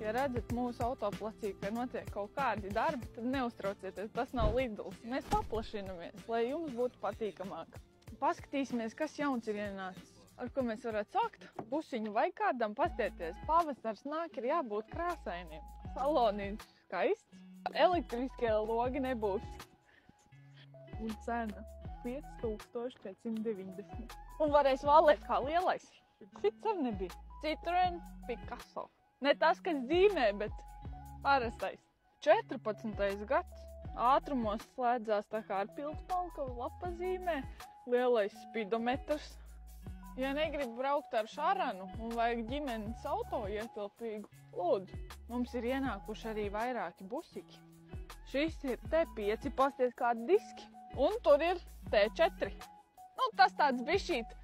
Ja redzat mūsu autoplacī, ka notiek kaut kādi darbi, tad neuztraucieties, tas nav Lidls. Mēs paplašinamies, lai jums būtu patīkamāk. Paskatīsimies, kas jauns ir ienācis. Ar ko mēs varētu sākt? Busiņu vai kādam pastieties. Pavasars nāk, ir jābūt krāsainiem. Salonīts skaists. Elektriskie logi nebūs. Un cena 5590. Un varēs valēt kā lielais. Šits arī nebija. Citroen Picasso. Ne tas, kas zīmē, bet parastais. 14. gads. Ātrumos slēdzās tā kā ar pildspalka lapa zīmē. Lielais spidometrs. Ja negrib braukt ar šaranu un vajag ģimenes auto ietilpīgu, lūdzu, mums ir ienākuši arī vairāki busiki. Šis ir T5, pasties kādi diski, un tur ir T4. Nu, tas tāds bišķīt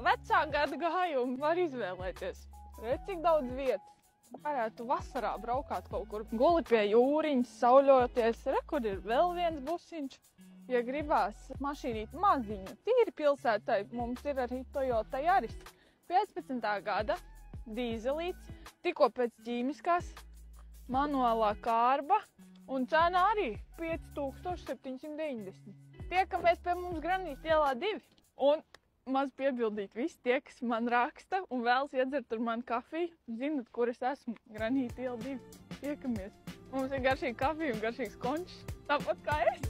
vecā gada gājumi var izvēlēties. Redz, cik daudz vietas. Varētu vasarā braukāt kaut kur guli pie jūriņas, sauļoties. Re, kur ir vēl viens busiņš. Ja gribās mašīnīt maziņu, tīri pilsētai, mums ir arī Toyota Yaris. 15. gada dīzelīts, tikko pēc ķīmiskās, manuālā kārba un cena arī 5790. Tiekamies pie mums Granīta ielā 2. Un maz piebildīt visi tie, kas man raksta un vēlas iedzert ar mani kafiju, zinat, kur es esmu. Granīta iela 2. Tiekamies. Mums ir garšīga kafija un garšīgs končs, tāpat kā es.